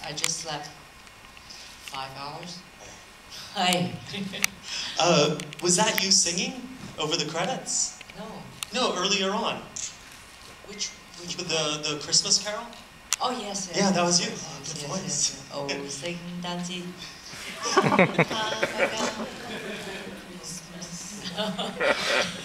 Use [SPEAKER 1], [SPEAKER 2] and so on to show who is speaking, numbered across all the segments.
[SPEAKER 1] I just slept 5 hours. Hi.
[SPEAKER 2] Was that you singing over the credits?
[SPEAKER 1] No.
[SPEAKER 2] No, earlier on.
[SPEAKER 1] Which
[SPEAKER 2] the Christmas Carol?
[SPEAKER 1] Oh yes.
[SPEAKER 2] Yeah, that was you.
[SPEAKER 1] Yes,
[SPEAKER 2] Good voice.
[SPEAKER 1] yes. Oh, 聖誕節。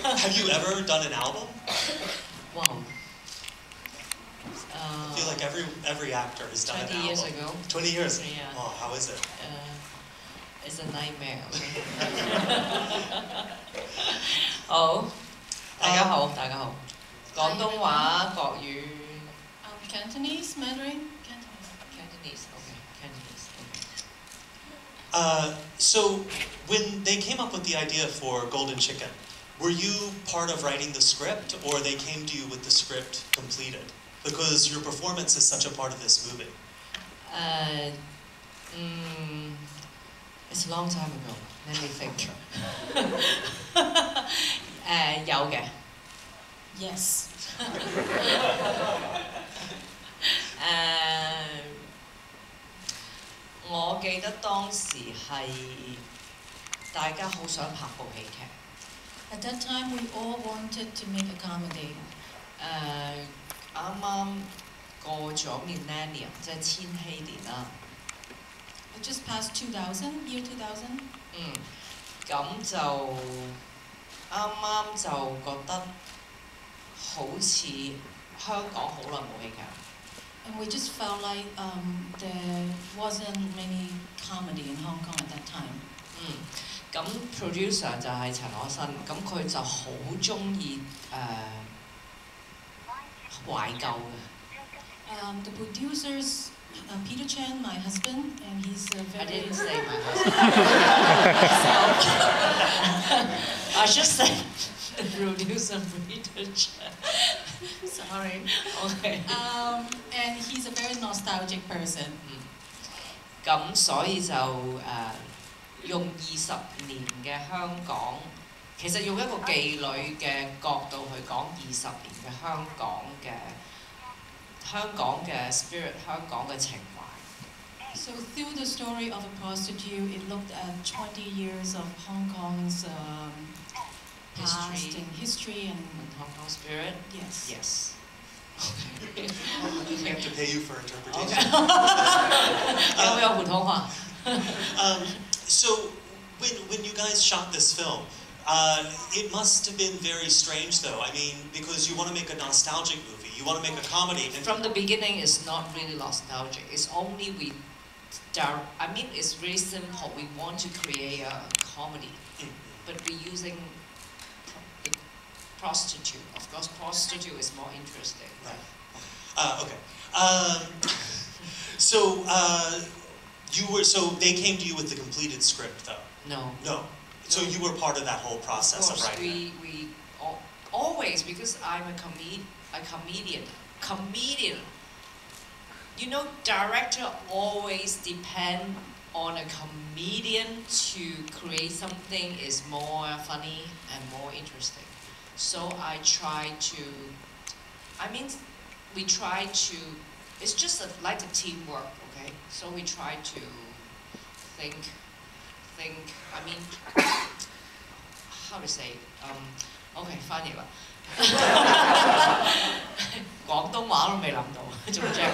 [SPEAKER 2] Have you ever done an album?
[SPEAKER 1] Wow.
[SPEAKER 2] I feel like every actor has done an album.
[SPEAKER 1] 20 years ago.
[SPEAKER 2] 20 years?
[SPEAKER 1] Yeah.
[SPEAKER 2] Oh, how is it?
[SPEAKER 1] It's a nightmare. 好，大家好，大家好。廣東話、國語。
[SPEAKER 3] Cantonese, Mandarin,
[SPEAKER 1] Cantonese. Okay, Cantonese.
[SPEAKER 2] Okay. So when they came up with the idea for Golden Chicken, were you part of writing the script, or they came to you with the script completed? Because your performance is such a part of this movie.
[SPEAKER 1] It's a long time ago. Let me think. 有嘅。
[SPEAKER 3] Yes.
[SPEAKER 1] 我記得當時係大家好想拍部戲劇。
[SPEAKER 3] At that time, we all wanted to make a comedy.
[SPEAKER 1] 啱啱過咗 millennium， 即係千禧年啦。
[SPEAKER 3] It just passed 2000, year 2000.
[SPEAKER 1] 咁就啱啱就覺得好似香港好耐冇戲劇。
[SPEAKER 3] And we just felt like there wasn't many comedy in Hong Kong at that time.
[SPEAKER 1] 咁 producer 就係陳可辛，咁佢就好鍾意懷舊嘅。
[SPEAKER 3] The producers, Peter Chan, my husband, and he's very...
[SPEAKER 1] I didn't say my husband. I should say the producer, Peter Chan.
[SPEAKER 3] Sorry.
[SPEAKER 1] Okay.
[SPEAKER 3] And he's a very nostalgic person.
[SPEAKER 1] 咁所以就用20年嘅香港，其實用一個妓女嘅角度去講20年嘅香港嘅 spirit， 香港嘅情懷。
[SPEAKER 3] So through the story of a prostitute, it looked at 20 years of Hong Kong's past and history and
[SPEAKER 1] Hong Kong spirit.
[SPEAKER 3] Yes.
[SPEAKER 1] Yes.
[SPEAKER 2] We have to pay you for interpretation.
[SPEAKER 1] 有冇有普通話？
[SPEAKER 2] So when you guys shot this film, it must have been very strange, though. I mean, because you want to make a nostalgic movie, you want to make a comedy. And
[SPEAKER 1] from the beginning, it's not really nostalgic. It's only I mean, it's really simple. We want to create a comedy, but we're using the prostitute. Of course, prostitute is more interesting.
[SPEAKER 2] Right. Okay. So they came to you with the completed script, though.
[SPEAKER 1] No.
[SPEAKER 2] No. So you were part of that whole process of writing.
[SPEAKER 1] We always, because I'm a comedian. You know, director always depend on a comedian to create something is more funny and more interesting. So I try to. I mean, we try to. It's just like a teamwork, okay? So we try to think. I mean, how to say? Okay, 翻譯啦。廣東話都未諗到，仲 jet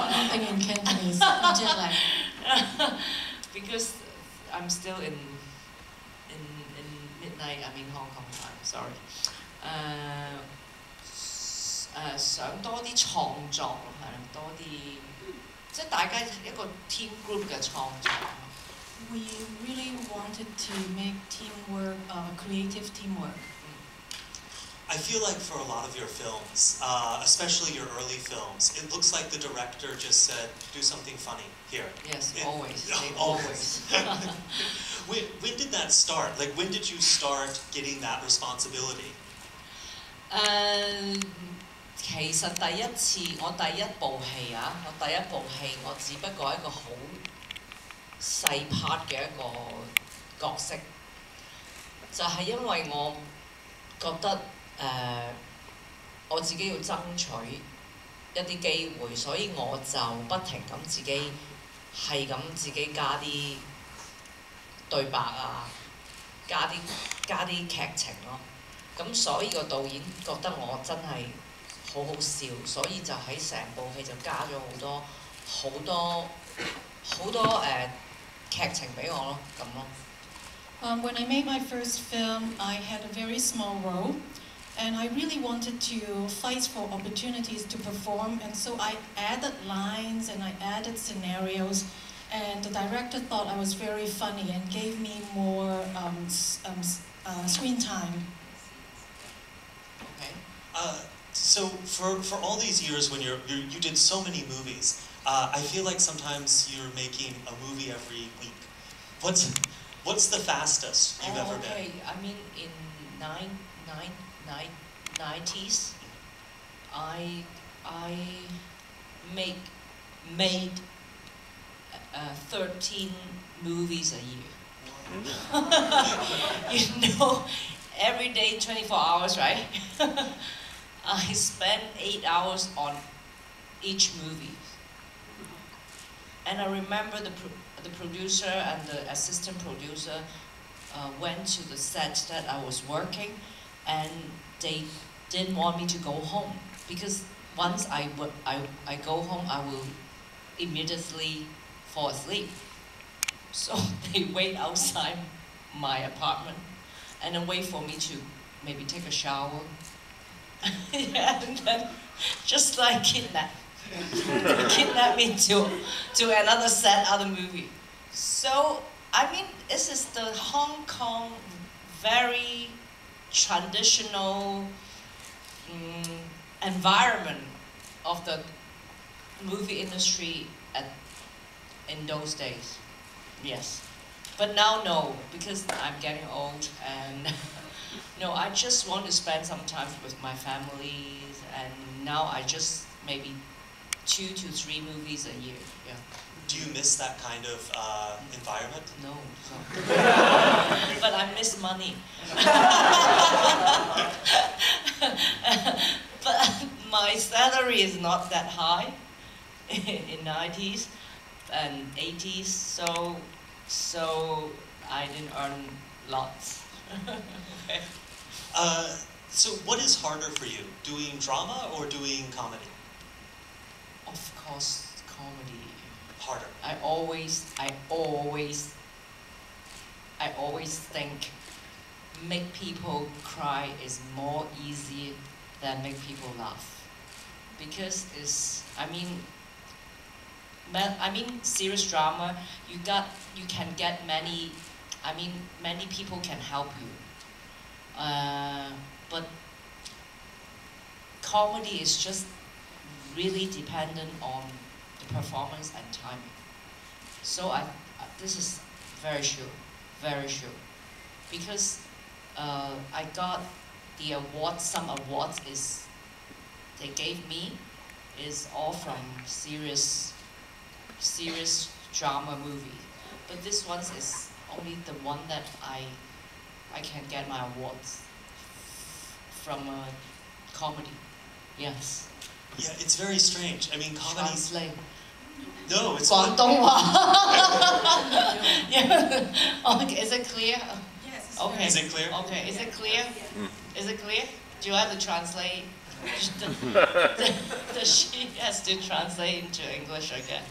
[SPEAKER 3] Nothing in Cantonese, jet lag.
[SPEAKER 1] Because I'm still in midnight. I'm in Hong Kong time. Sorry. 想多啲創作係多啲，即係大家一個 team group 嘅創作。
[SPEAKER 3] We really wanted to make teamwork, creative teamwork.
[SPEAKER 2] I feel like for a lot of your films, especially your early films, it looks like the director just said, do something funny here.
[SPEAKER 1] Yes, always. They
[SPEAKER 2] always. When did that start? Like, when did you start getting that responsibility?
[SPEAKER 1] 其實第一次我第一部戲我只不過係一個好細 part 嘅一個角色，就係因為我覺得我自己要爭取一啲機會，所以我就不停咁自己係咁自己加啲對白啊，加啲劇情咯。咁所以個導演覺得我真係好好笑，所以就喺成部戲就加咗好多劇情俾我咯，咁咯。
[SPEAKER 3] When I made my first film, I had a very small role, and I really wanted to fight for opportunities to perform, and so I added lines and I added scenarios, and the director thought I was very funny and gave me more screen time.
[SPEAKER 1] Okay.
[SPEAKER 2] So for all these years when you did so many movies, I feel like sometimes you're making a movie every week. What's the fastest you've ever been?
[SPEAKER 1] Okay, I mean in 90s, I made 13 movies a year. You know, every day 24 hours, right? I spend 8 hours on each movie. And I remember the producer and the assistant producer went to the set that I was working, and they didn't want me to go home because once I go home, I will immediately fall asleep. So they wait outside my apartment and then wait for me to maybe take a shower. Yeah, and then just like kidnap me to another set, other movie. So I mean, this is the Hong Kong very traditional environment of the movie industry in those days. Yes, but now no, because I'm getting old and no, I just want to spend some time with my family, and now I just maybe 2 to 3 movies a year. Yeah.
[SPEAKER 2] Do you miss that kind of environment?
[SPEAKER 1] No. But I miss money. But my salary is not that high in 90s and 80s, so I didn't earn lots. Okay.
[SPEAKER 2] So what is harder for you, doing drama or doing comedy?
[SPEAKER 1] Of course, comedy.
[SPEAKER 2] Harder.
[SPEAKER 1] I always think make people cry is more easy than make people laugh, because I mean serious drama, you can get many people can help you, but comedy is just really dependent on the performance and timing. So this is very sure, because I got the awards. Some awards they gave me is all from serious drama movie, but this one is only the one that I can get my awards from a comedy. Yes.
[SPEAKER 2] Yeah, it's very strange. I mean, comedy.
[SPEAKER 1] Translate.
[SPEAKER 2] No, it's
[SPEAKER 1] 廣東話. Yeah. Okay, is it clear?
[SPEAKER 3] Yes.
[SPEAKER 1] Okay.
[SPEAKER 2] Is it clear?
[SPEAKER 1] Okay, is it clear? Is it clear? Do you have to translate? She has to translate into English again.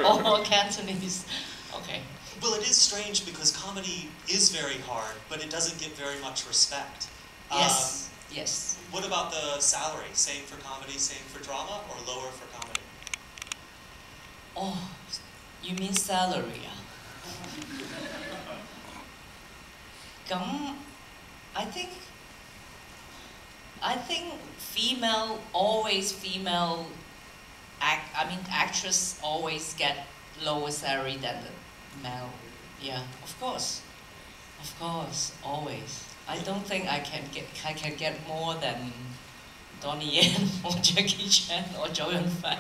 [SPEAKER 1] Or Cantonese. Okay.
[SPEAKER 2] Well, it is strange because comedy is very hard, but it doesn't get very much respect.
[SPEAKER 1] Yes. Yes.
[SPEAKER 2] What about the salary? Same for comedy, same for drama, or lower for comedy?
[SPEAKER 1] Oh, you mean salary? I think actress always get lower salary than the male. Yeah, of course, always. I don't think I can get more than Donnie Yen or Jackie Chan or Zhou Yunfan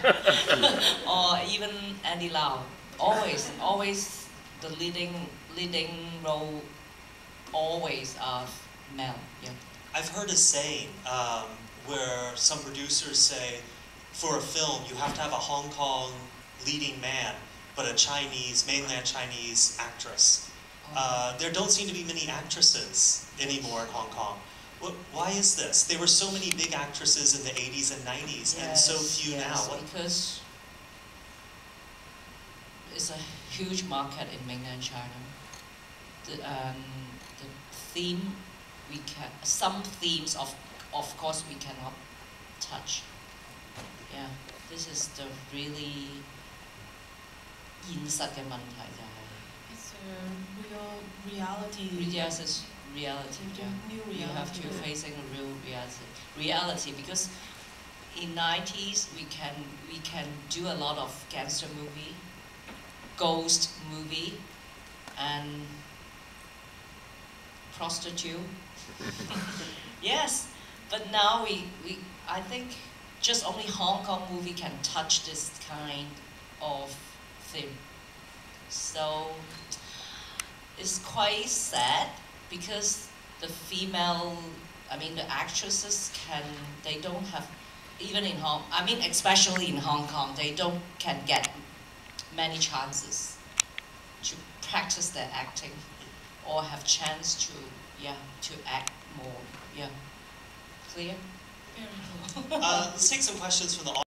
[SPEAKER 1] or even Andy Lau. Always the leading role always are male. Yeah.
[SPEAKER 2] I've heard a saying where some producers say, for a film, you have to have a Hong Kong leading man, but a Chinese, mainland Chinese actress. There don't seem to be many actresses anymore in Hong Kong. Why is this? There were so many big actresses in the 80s and 90s, and so few now.
[SPEAKER 1] Because it's a huge market in mainland China. The theme, some themes of course we cannot touch. Yeah, this is the really 現實嘅問題就係。
[SPEAKER 3] It's a real reality.
[SPEAKER 1] Yes, it's reality. Yeah.
[SPEAKER 3] New reality.
[SPEAKER 1] You have to facing a real reality because in 90s we can do a lot of gangster movie, ghost movie, and prostitute. Yes, but now I think just only Hong Kong movie can touch this kind of theme. So it's quite sad because the the actresses they don't have, even in especially in Hong Kong, they can get many chances to practice their acting or have chance to act more. Yeah, clear?
[SPEAKER 2] Let's take some questions from the audience.